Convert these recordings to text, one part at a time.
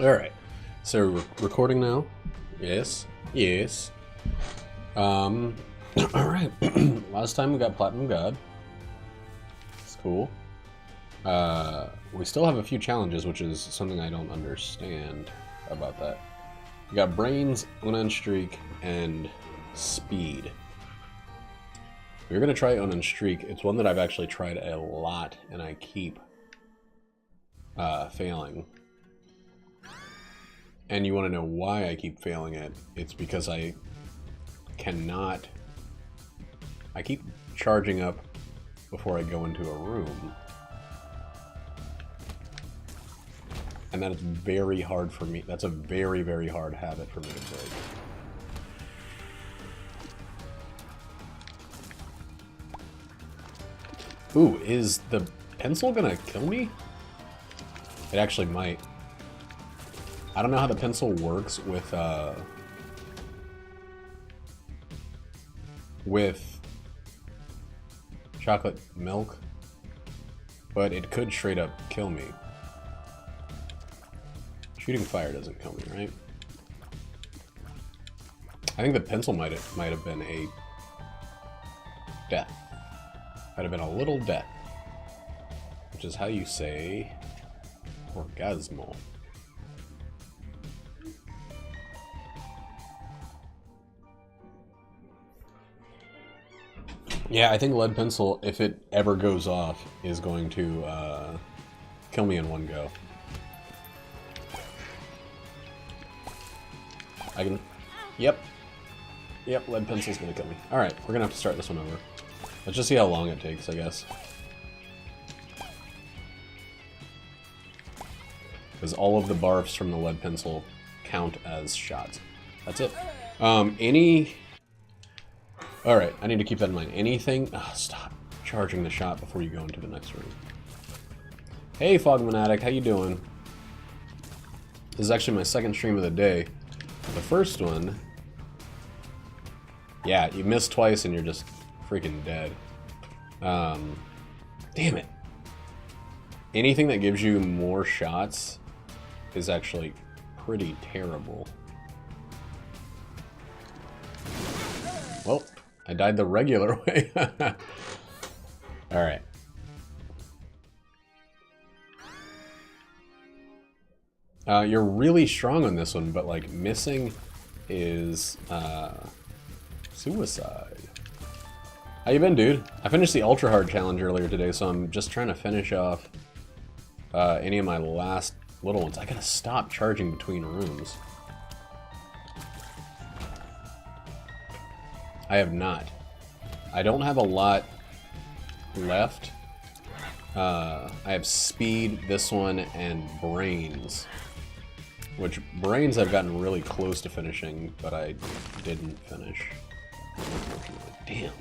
Alright. So we're recording now? Yes. Yes. Alright. Last time we got Platinum God. It's cool. We still have a few challenges, which is something I don't understand about that. We got Brains, Onan Streak, and Speed. We're gonna try Onan Streak. It's one that I've actually tried a lot, and I keep failing. And you want to know why I keep failing it? It's because I keep charging up before I go into a room. And that is very hard for me. That's a very, very hard habit for me to break. Ooh, is the pencil gonna kill me? It actually might. I don't know how the pencil works with chocolate milk, but it could straight up kill me. Shooting fire doesn't kill me, right? I think the pencil might have been a death. Might have been a little death, which is how you say orgasmal. Yeah, I think lead pencil, if it ever goes off, is going to kill me in one go. I can... Yep. Yep, lead pencil's gonna kill me. Alright, we're gonna have to start this one over. Let's just see how long it takes, I guess. Because all of the barfs from the lead pencil count as shots. That's it. Alright, I need to keep that in mind. Anything... Oh, stop charging the shot before you go into the next room. Hey, Fogmanatic, how you doing? This is actually my second stream of the day. The first one... Yeah, you missed twice and you're just freaking dead. Damn it. Anything that gives you more shots is actually pretty terrible. Well... I died the regular way. Alright. You're really strong on this one, but like missing is suicide. How you been, dude? I finished the ultra hard challenge earlier today, so I'm just trying to finish off any of my last little ones. I gotta stop charging between rooms. I have not. I don't have a lot left. I have Speed, this one, and Brains. Which, Brains I've gotten really close to finishing, but I didn't finish. Damn.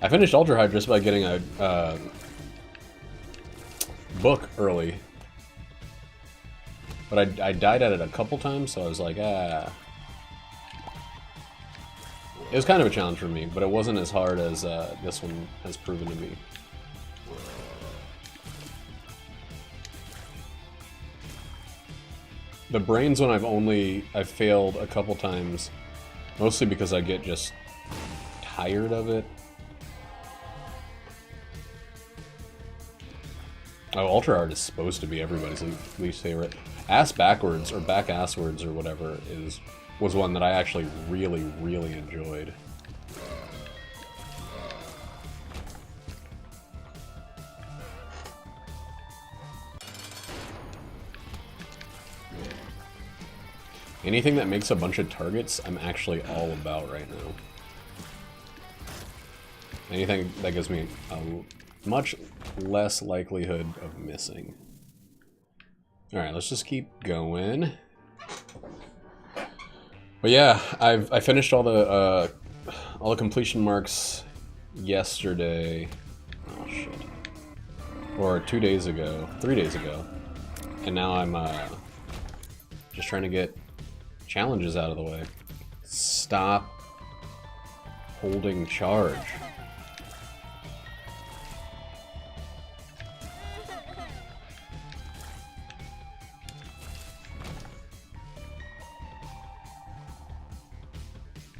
I finished Ultra Hard just by getting a book early. But I died at it a couple times, so I was like, ah. It was kind of a challenge for me, but it wasn't as hard as this one has proven to be. The Brains one I've failed a couple times, mostly because I get just tired of it. Oh, Ultra Hard is supposed to be everybody's least favorite. Ass Backwards, or Back Asswards, or whatever, was one that I actually really, really enjoyed. Anything that makes a bunch of targets, I'm actually all about right now. Anything that gives me a much less likelihood of missing. Alright, let's just keep going. But yeah, I finished all the completion marks yesterday. Oh shit. Or 2 days ago. 3 days ago. And now I'm just trying to get challenges out of the way. Stop holding charge.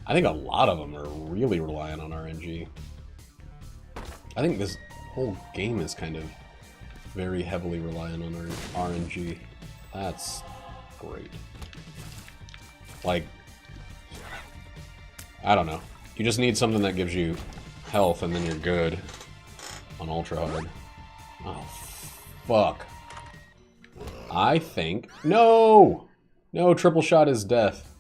I think a lot of them are really relying on RNG. I think this whole game is kind of very heavily reliant on RNG. That's great. Like, I don't know. You just need something that gives you health and then you're good on ultra hard. Oh, fuck. I think... No! No, triple shot is death.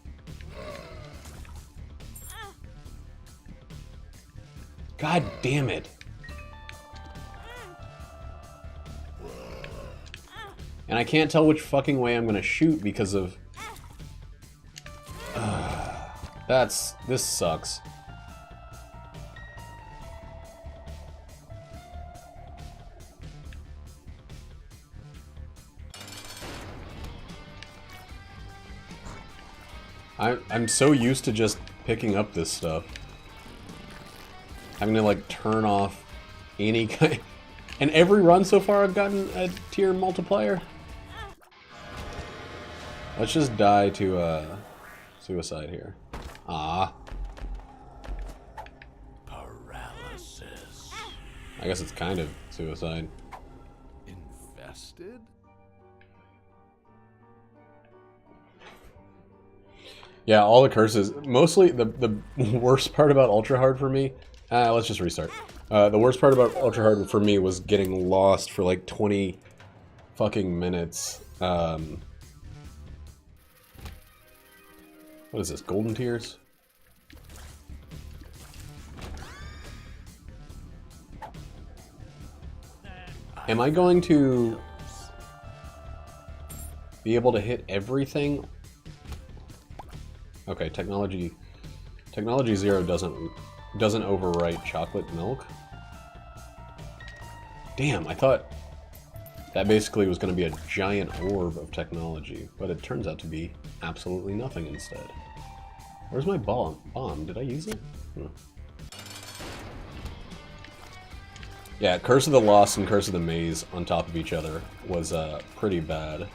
God damn it. And I can't tell which fucking way I'm gonna shoot because of... This sucks. I'm so used to just picking up this stuff. Having to like turn off any kind... And every run so far I've gotten a tier multiplier. Let's just die to suicide here. Ah. Paralysis. I guess it's kind of suicide. Infested? Yeah, all the curses. Mostly the worst part about Ultra Hard for me... let's just restart. The worst part about Ultra Hard for me was getting lost for like 20 fucking minutes. What is this, golden tiers? Am I going to be able to hit everything? Okay, technology 0 doesn't overwrite chocolate milk. Damn, I thought that basically was going to be a giant orb of technology, but it turns out to be absolutely nothing instead. Where's my bomb? Did I use it? Yeah, Curse of the Lost and Curse of the Maze on top of each other was pretty bad.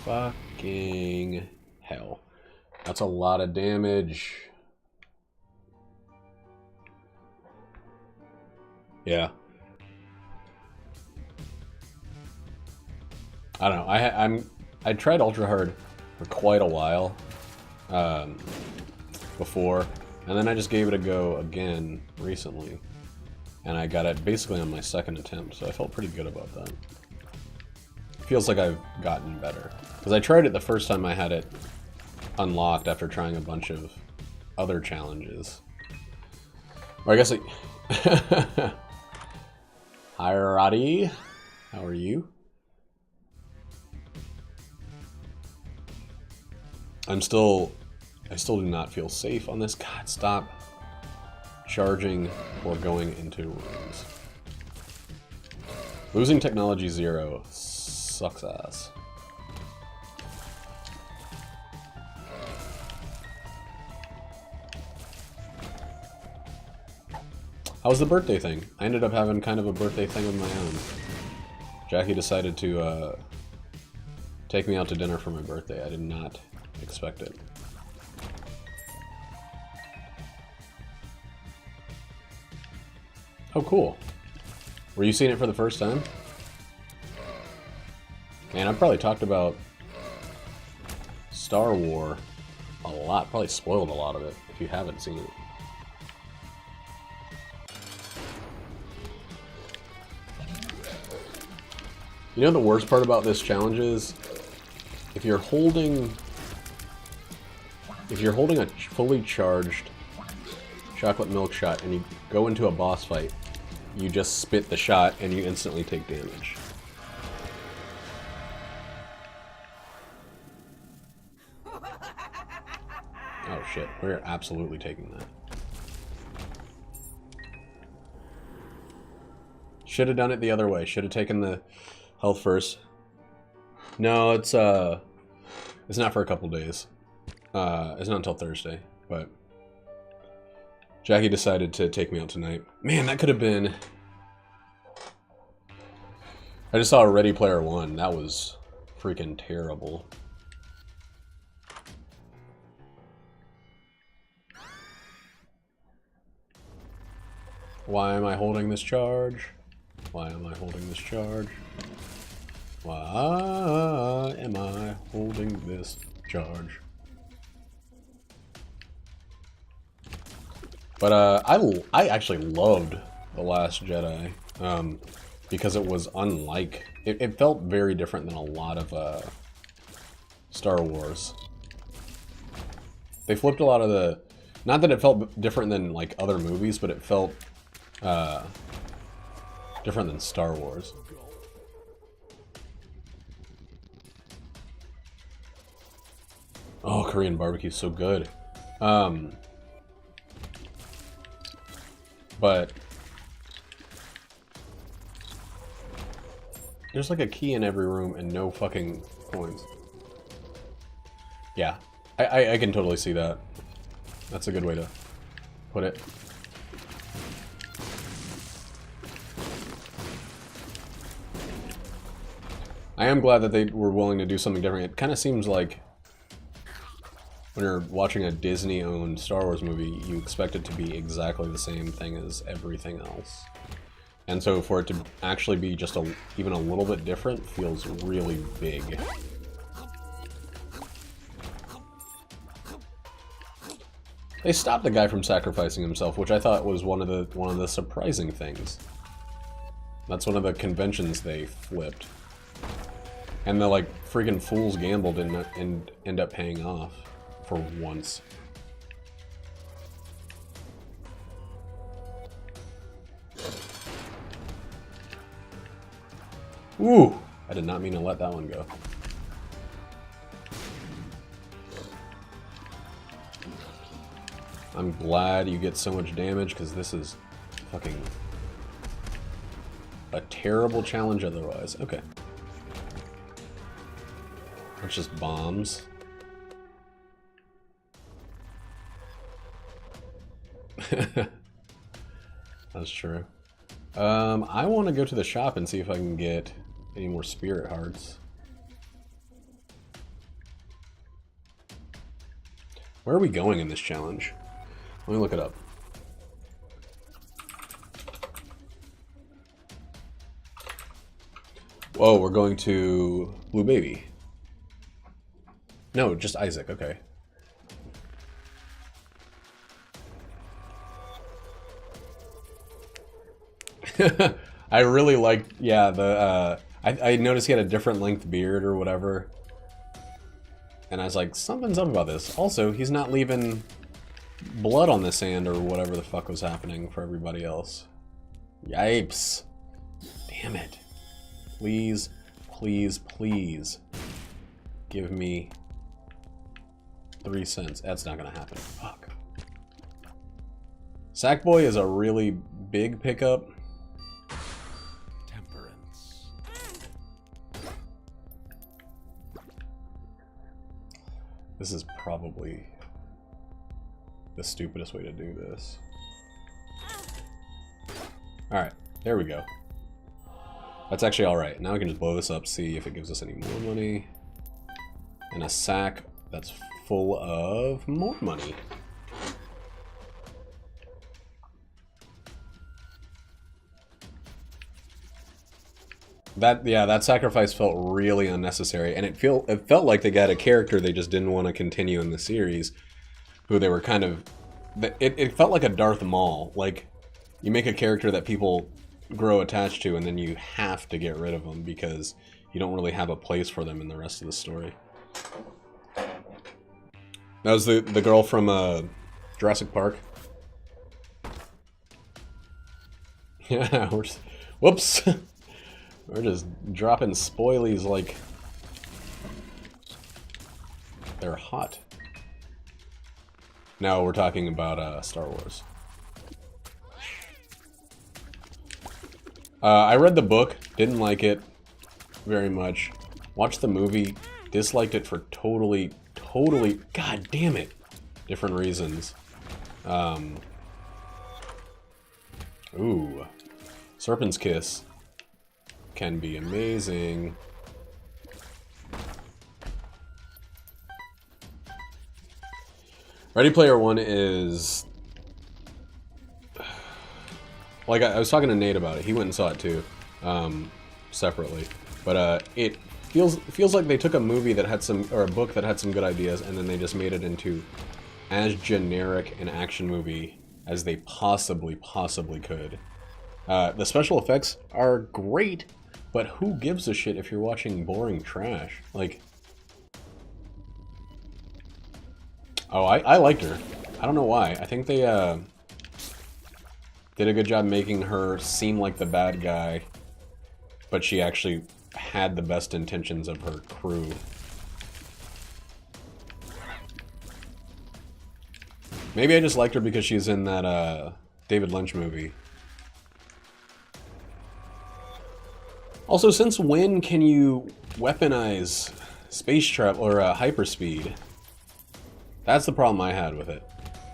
Fucking hell. That's a lot of damage. Yeah. I don't know. I tried Ultra Hard for quite a while before, and then I just gave it a go again recently, and I got it basically on my second attempt, so I felt pretty good about that. Feels like I've gotten better, because I tried it the first time I had it unlocked after trying a bunch of other challenges. Or I guess like... Hi, Roddy. How are you? I still do not feel safe on this. God, stop charging or going into rooms. Losing technology 0 sucks ass. How was the birthday thing? I ended up having kind of a birthday thing of my own. Jackie decided to take me out to dinner for my birthday. I did not expect it. Oh, cool. Were you seeing it for the first time? Man, I've probably talked about Star Wars a lot. Probably spoiled a lot of it if you haven't seen it. You know the worst part about this challenge is if you're holding a fully charged chocolate milk shot and you go into a boss fight, you just spit the shot and you instantly take damage. Oh shit, we're absolutely taking that. Should have done it the other way. Should have taken the health first. No, it's not for a couple days. It's not until Thursday, but Jackie decided to take me out tonight. Man, that could have been... I just saw Ready Player One. That was freaking terrible. Why am I holding this charge? Why am I holding this charge? Why am I holding this charge? But I actually loved The Last Jedi because it was unlike. It felt very different than a lot of Star Wars. They flipped a lot of the. Not that it felt different than like other movies, but it felt different than Star Wars. Oh, Korean barbecue is so good. But there's like a key in every room and no fucking coins. Yeah, I can totally see that. That's a good way to put it. I am glad that they were willing to do something different. It kind of seems like when you're watching a Disney-owned Star Wars movie, you expect it to be exactly the same thing as everything else. And so for it to actually be just even a little bit different feels really big. They stopped the guy from sacrificing himself, which I thought was one of the surprising things. That's one of the conventions they flipped. And the like freaking fool's gamble didn't end up paying off for once. Ooh, I did not mean to let that one go. I'm glad you get so much damage, because this is fucking a terrible challenge otherwise. Okay. It's just bombs. That's true. I want to go to the shop and see if I can get any more spirit hearts. Where are we going in this challenge? Let me look it up. Whoa, we're going to Blue Baby. No, just Isaac, okay. I really liked, yeah, the, I noticed he had a different length beard or whatever. And I was like, something's up about this. Also, he's not leaving blood on the sand or whatever the fuck was happening for everybody else. Yipes. Damn it. Please, please, please give me 3 cents. That's not gonna happen. Fuck. Sackboy is a really big pickup. Temperance. This is probably the stupidest way to do this. Alright, there we go. That's actually alright. Now we can just blow this up, see if it gives us any more money. And a sack that's full of more money. That sacrifice felt really unnecessary, and it felt like they got a character they just didn't want to continue in the series, who they were kind of. It felt like a Darth Maul. Like, you make a character that people grow attached to, and then you have to get rid of them because you don't really have a place for them in the rest of the story. That was the girl from Jurassic Park. Yeah, we're just, whoops. We're just dropping spoilies like they're hot. Now we're talking about Star Wars. I read the book, didn't like it very much. Watched the movie, disliked it for totally, god damn it, different reasons. Ooh, Serpent's Kiss can be amazing. Ready Player One is Like, I was talking to Nate about it. He went and saw it too, separately. But it feels like they took a movie that had some, or a book that had some good ideas, and then they just made it into as generic an action movie as they possibly could. The special effects are great, but who gives a shit if you're watching boring trash? Like, oh, I liked her. I don't know why. I think they did a good job making her seem like the bad guy, but she actually had the best intentions of her crew. Maybe I just liked her because she's in that David Lynch movie. Also, since when can you weaponize space travel or hyperspeed? That's the problem I had with it.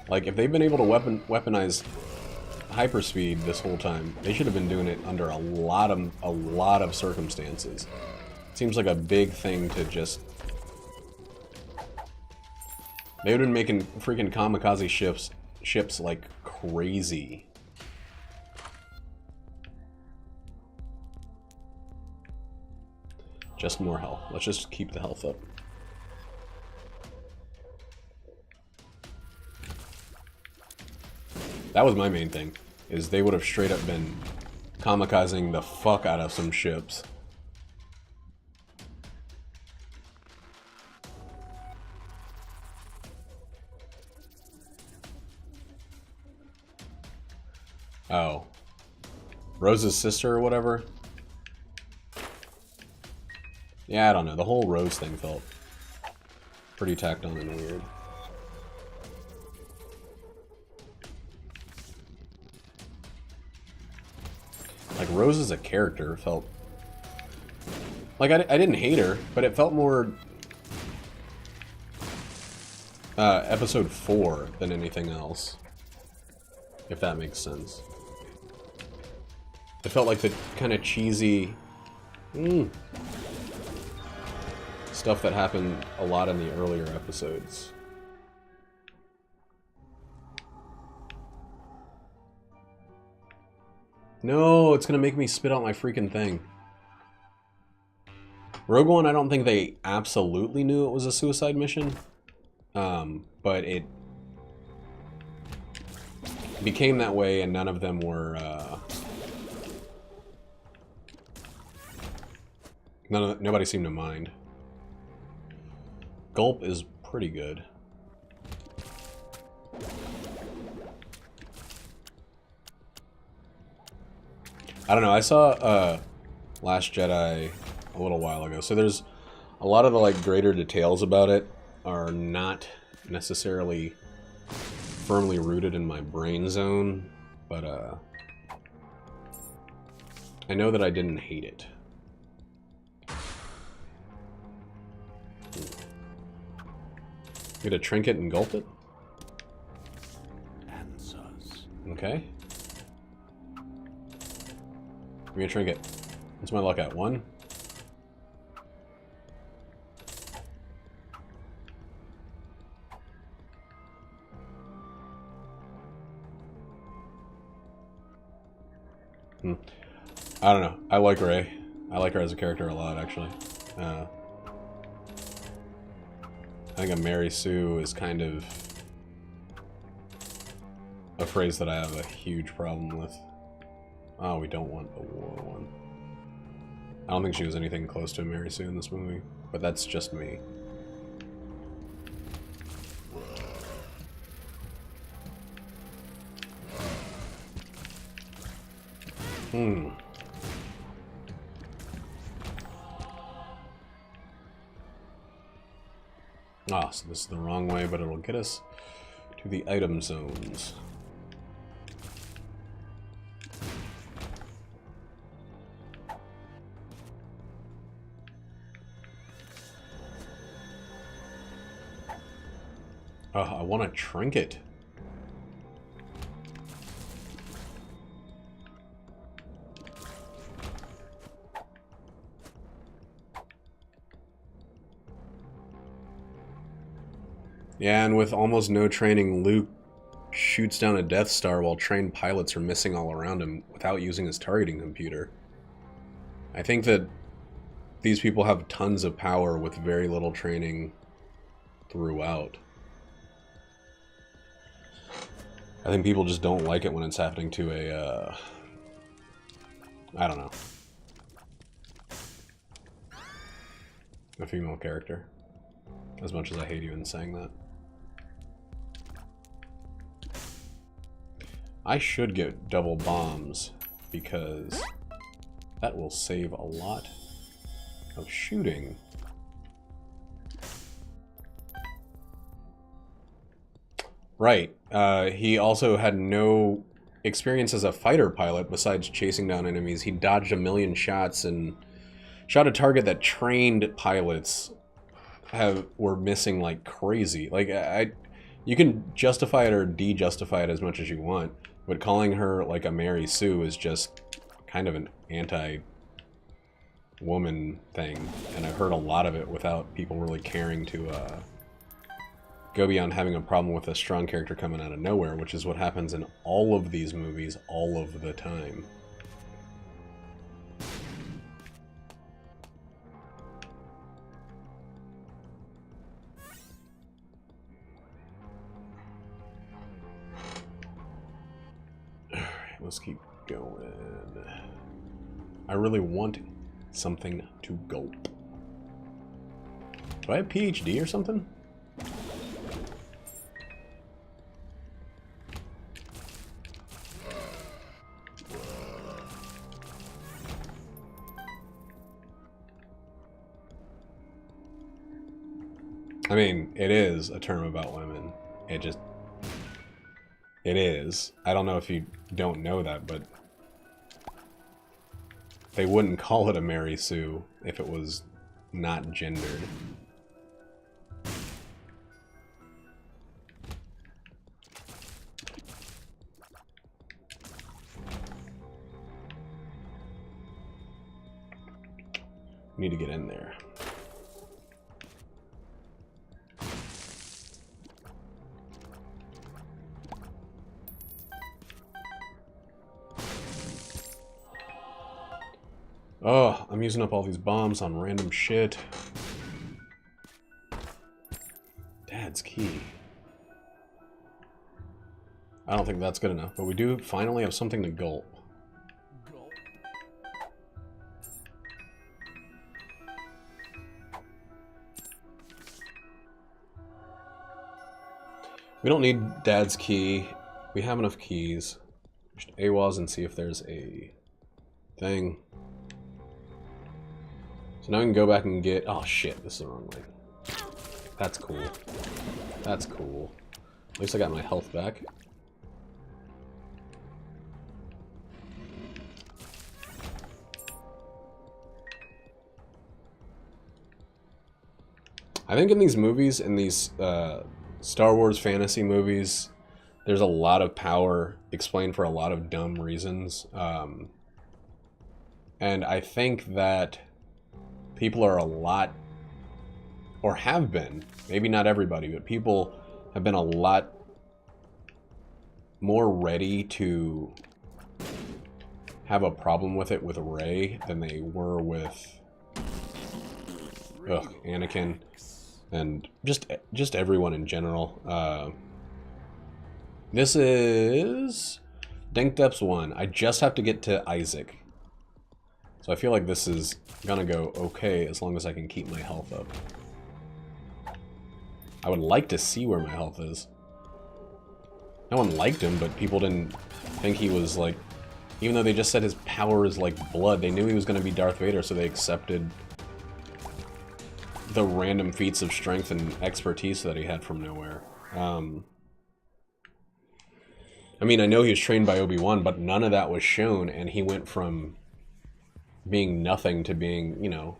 Like, if they've been able to weaponize hyperspeed this whole time, they should have been doing it under a lot of circumstances. Seems like a big thing to just... They would have been making freaking kamikaze ships like crazy. Just more health. Let's just keep the health up. That was my main thing, is they would have straight up been kamikazing the fuck out of some ships. Oh. Rose's sister or whatever? Yeah, I don't know. The whole Rose thing felt pretty tacked on and weird. Like, Rose as a character felt... Like, I didn't hate her, but it felt more... episode 4 than anything else. If that makes sense. It felt like the kind of cheesy... stuff that happened a lot in the earlier episodes. No, it's gonna make me spit out my freaking thing. Rogue One, I don't think they absolutely knew it was a suicide mission. But it became that way and none of them were, nobody seemed to mind. Gulp is pretty good. I don't know, I saw Last Jedi a little while ago, so there's a lot of the like greater details about it are not necessarily firmly rooted in my brain zone, but I know that I didn't hate it. Get a trinket and gulp it? Answers. Okay. Give me a trinket. What's my luck at? 1? I don't know. I like Rey. I like her as a character a lot, actually. I think a Mary Sue is kind of a phrase that I have a huge problem with. Oh, we don't want the war one. I don't think she was anything close to a Mary Sue in this movie, but that's just me. Ah, so this is the wrong way, but it'll get us to the item zones. Oh, I want a trinket. Yeah, and with almost no training, Luke shoots down a Death Star while trained pilots are missing all around him without using his targeting computer. I think that these people have tons of power with very little training throughout. I think people just don't like it when it's happening to a, I don't know, a female character. As much as I hate even saying that. I should get double bombs because that will save a lot of shooting. Right. He also had no experience as a fighter pilot besides chasing down enemies. He dodged a million shots and shot a target that trained pilots were missing like crazy. Like, you can justify it or de-justify it as much as you want, but calling her like a Mary Sue is just kind of an anti-woman thing, and I've heard a lot of it without people really caring to go beyond having a problem with a strong character coming out of nowhere, which is what happens in all of these movies all of the time. Let's keep going. I really want something to gulp. Do I have PhD or something? I mean, it is a term about women. It is. I don't know if you don't know that, but they wouldn't call it a Mary Sue if it was not gendered. Need to get in there. Oh, I'm using up all these bombs on random shit. Dad's key. I don't think that's good enough, but we do finally have something to gulp. We don't need Dad's key. We have enough keys. Just AWOS and see if there's a thing. So now we can go back and get... Oh shit, this is the wrong way. That's cool. That's cool. At least I got my health back. I think in these movies, in these Star Wars fantasy movies, there's a lot of power explained for a lot of dumb reasons. And I think that people are a lot, or have been, maybe not everybody, but people have been a lot more ready to have a problem with it with Rey than they were with Anakin and just everyone in general. This is Dank Depths 1. I just have to get to Isaac. So I feel like this is gonna go okay as long as I can keep my health up. I would like to see where my health is. No one liked him, but people didn't think he was like... Even though they just said his power is like blood, they knew he was gonna be Darth Vader, so they accepted the random feats of strength and expertise that he had from nowhere. I mean, I know he was trained by Obi-Wan, but none of that was shown, and he went from being nothing to being, you know,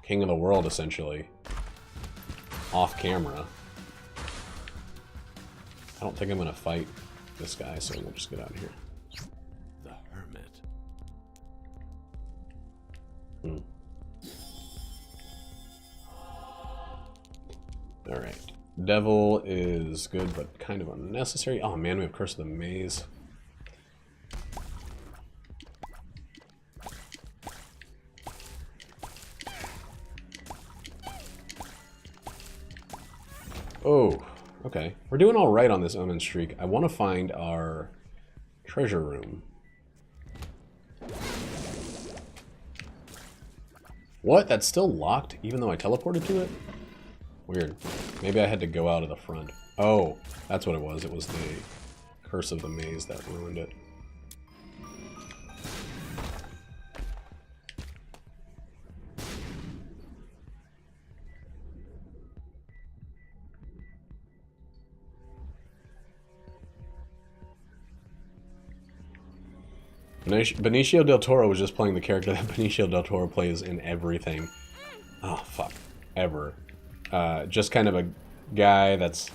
king of the world, essentially. Off camera. I don't think I'm gonna fight this guy, so we'll just get out of here. The Hermit. Alright. Devil is good, but kind of unnecessary. Oh man, we have Curse of the Maze. Oh, okay. We're doing all right on this Onan streak. I want to find our treasure room. What? That's still locked, even though I teleported to it? Weird. Maybe I had to go out of the front. Oh, that's what it was. It was the Curse of the Maze that ruined it. Benicio del Toro was just playing the character that Benicio del Toro plays in everything. Oh, fuck. Ever. Just kind of a guy that's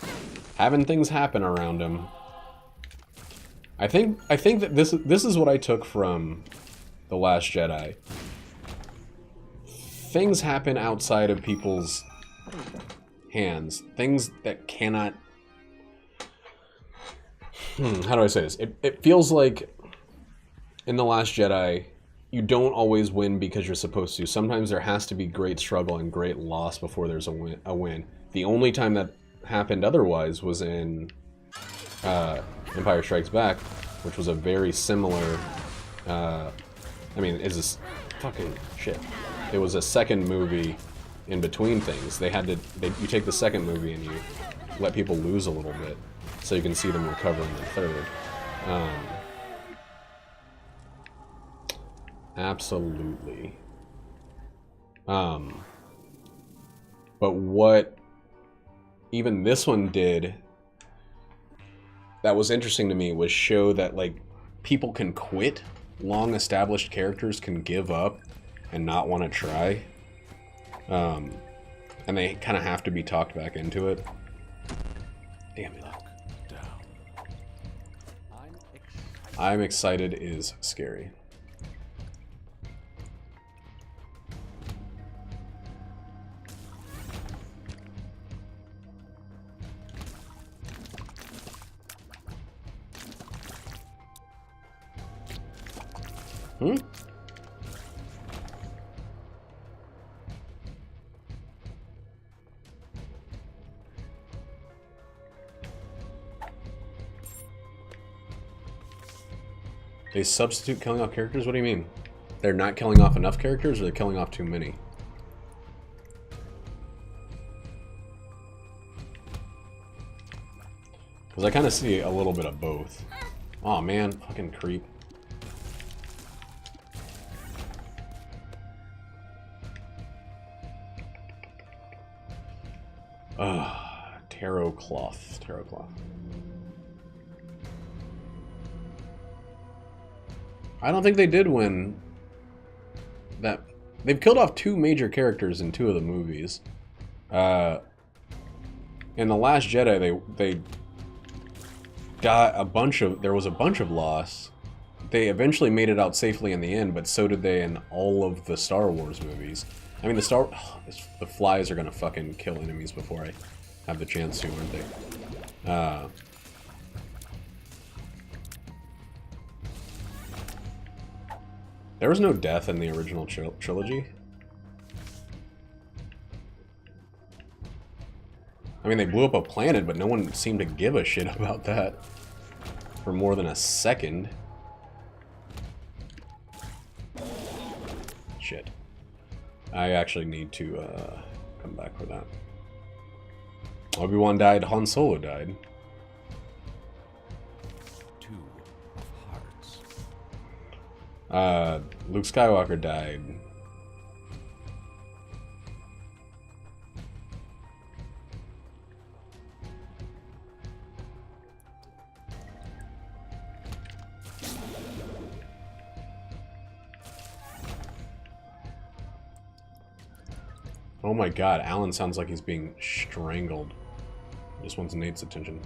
having things happen around him. I think that this is what I took from The Last Jedi. Things happen outside of people's hands. Things that cannot... how do I say this? It feels like in The Last Jedi, you don't always win because you're supposed to. Sometimes there has to be great struggle and great loss before there's a win. The only time that happened otherwise was in Empire Strikes Back, which was a very similar... I mean, it's this fucking shit. It was a second movie in between things. They had to... you take the second movie and you let people lose a little bit so you can see them recover in the third. Absolutely. But what even this one did that was interesting to me was show that, like, people can quit. Long established characters can give up and not want to try. And they kind of have to be talked back into it. Damn it. I'm excited is scary. Hmm? They substitute killing off characters? What do you mean? They're not killing off enough characters, or they're killing off too many? Because I kind of see a little bit of both. Aw, man. Fucking creep. Tarot cloth. Tarot cloth. I don't think they did win that. They've killed off two major characters in two of the movies. In The Last Jedi, they got a bunch of... There was a bunch of loss. They eventually made it out safely in the end, but so did they in all of the Star Wars movies. I mean, the flies are gonna fucking kill enemies before I have the chance to, aren't they? There was no death in the original trilogy. I mean, they blew up a planet, but no one seemed to give a shit about that for more than a second. Shit. I actually need to come back for that. Obi-Wan died, Han Solo died. Two of hearts. Luke Skywalker died. Oh my god, Alan sounds like he's being strangled. Just wants Nate's attention.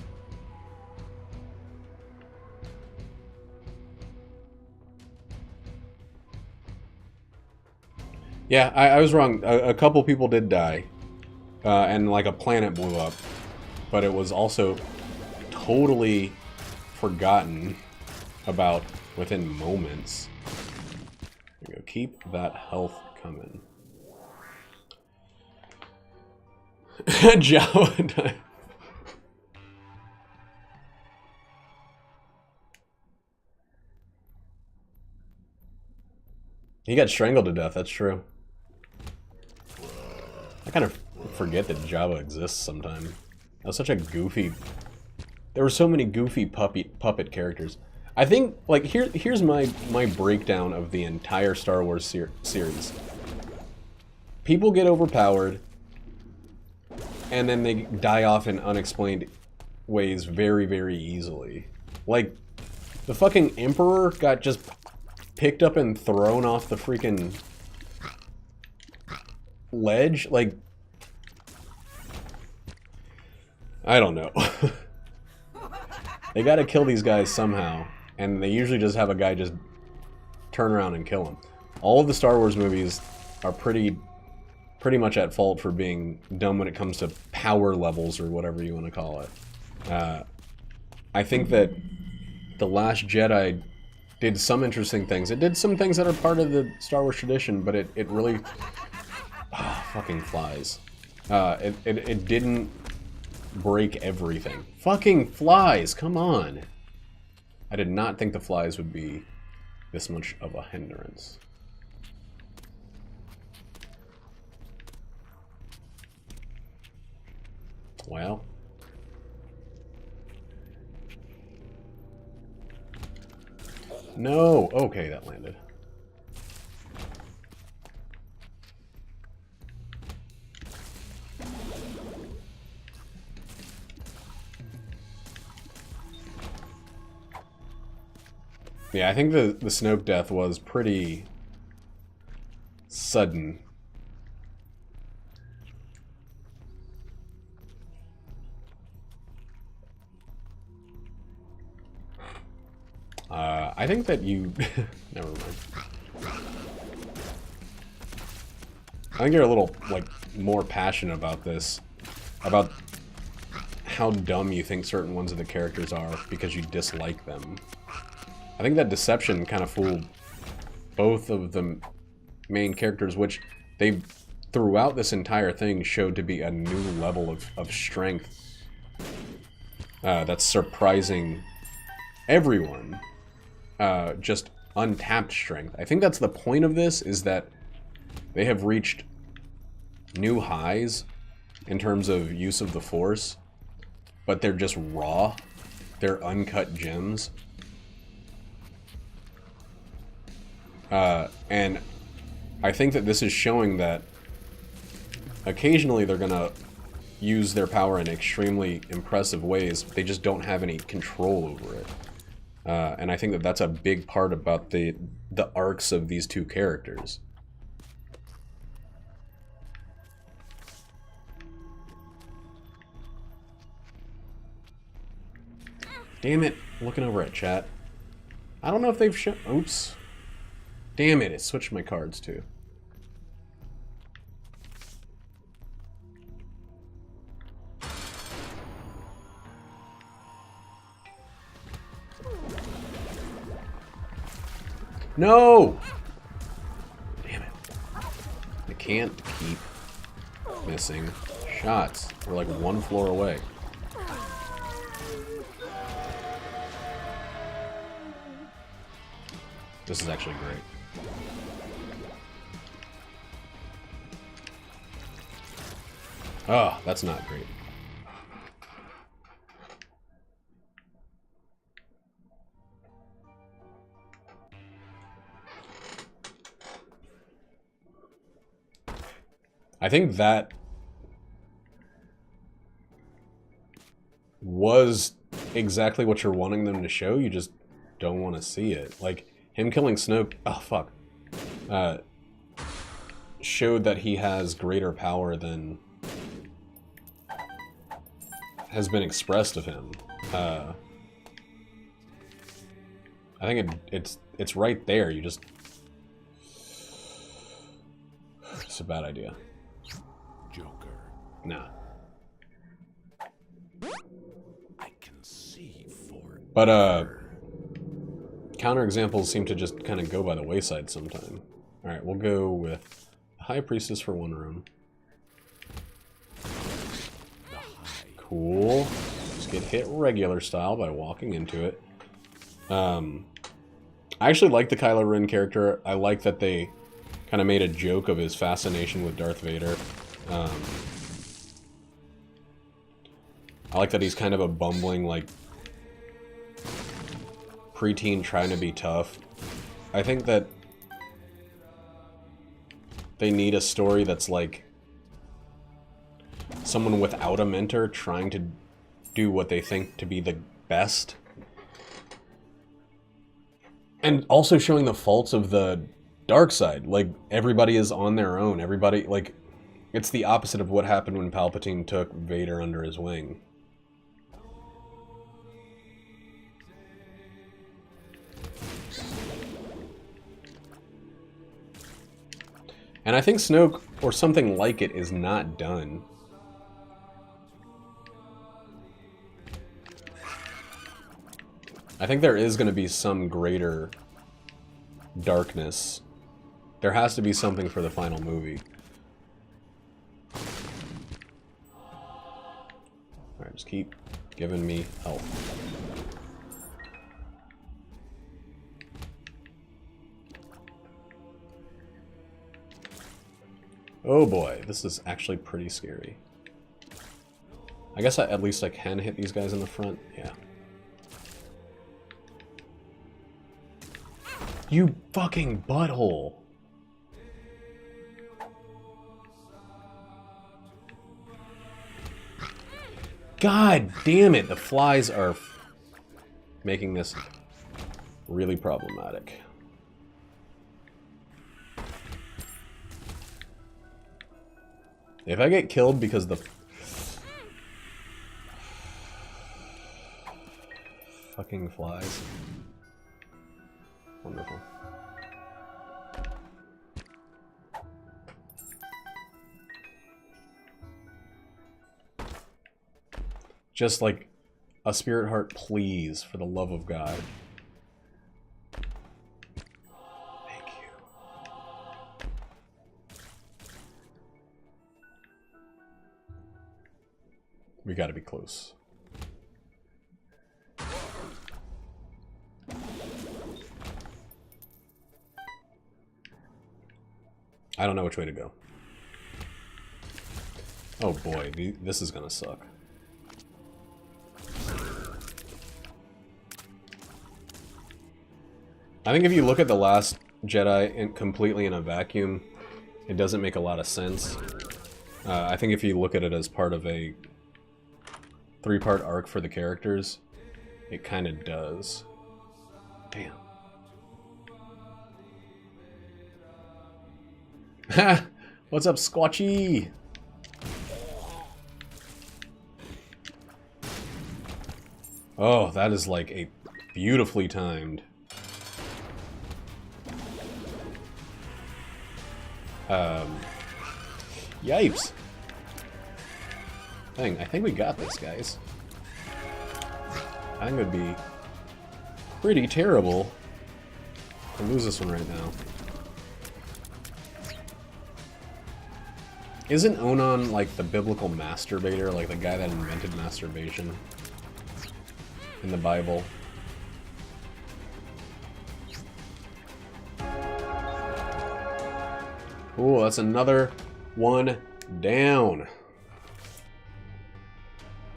Yeah, I was wrong. A couple people did die. And like a planet blew up. but it was also totally forgotten about within moments. There we go. Keep that health coming. Jawa time. He got strangled to death, that's true. I kind of forget that Java exists sometimes. That was such a goofy... There were so many goofy puppet characters. I think, like, here's my breakdown of the entire Star Wars series. People get overpowered, and then they die off in unexplained ways very, very easily. Like, the fucking Emperor got just picked up and thrown off the freaking ledge. Like, I don't know. They gotta kill these guys somehow, and they usually just have a guy just turn around and kill them. All of the Star Wars movies are pretty much at fault for being dumb when it comes to power levels, or whatever you want to call it. I think that The Last Jedi did some interesting things. It did some things that are part of the Star Wars tradition, but it really... fucking flies. It didn't break everything. Fucking flies, come on! I did not think the flies would be this much of a hindrance. Well... No! Okay, that landed. Yeah, I think the Snoke death was pretty sudden. I think that you... Never mind. I think you're a little, like, more passionate about this. About how dumb you think certain ones of the characters are because you dislike them. I think that deception kind of fooled both of the main characters, which they, throughout this entire thing, showed to be a new level of strength. That's surprising everyone. Just untapped strength. I think that's the point of this, is that they have reached new highs in terms of use of the Force, but they're just raw. They're uncut gems. And I think that this is showing that occasionally they're gonna use their power in extremely impressive ways, they just don't have any control over it. And I think that that's a big part about the arcs of these two characters. Damn it, I'm looking over at chat. I don't know if they've shown... Oops. Damn it, it switched my cards too. No! Damn it. I can't keep missing shots. We're like one floor away. This is actually great. Oh, that's not great. I think that was exactly what you're wanting them to show. You just don't want to see it. Like, him killing Snoke... Oh, fuck. Showed that he has greater power than has been expressed of him. I think it's right there. You just... It's a bad idea. Joker. Nah. But, counterexamples seem to just kind of go by the wayside sometime. Alright, we'll go with High Priestess for one room. Cool. Just get hit regular style by walking into it. I actually like the Kylo Ren character. I like that they kind of made a joke of his fascination with Darth Vader. I like that he's kind of a bumbling, like, preteen trying to be tough. I think that they need a story that's like someone without a mentor trying to do what they think to be the best. And also showing the faults of the dark side. Like, everybody is on their own. Everybody, like, it's the opposite of what happened when Palpatine took Vader under his wing. And I think Snoke, or something like it, is not done. I think there is going to be some greater darkness. There has to be something for the final movie. Alright, just keep giving me health. Oh boy, this is actually pretty scary. I guess at least I can hit these guys in the front. Yeah. You fucking butthole. God damn it, the flies are making this really problematic. If I get killed because the fucking flies. Wonderful. Just like a spirit heart, please, for the love of God. Thank you. We gotta be close. I don't know which way to go. Oh boy, this is gonna suck. I think if you look at The Last Jedi completely in a vacuum, it doesn't make a lot of sense. I think if you look at it as part of a 3-part arc for the characters, it kind of does. Damn. Ha! What's up, Squatchy? Oh, that is like a beautifully timed. Yipes. I think we got this, guys. I think it would be pretty terrible to lose this one right now. Isn't Onan like the biblical masturbator, like the guy that invented masturbation in the Bible? Cool, that's another one down.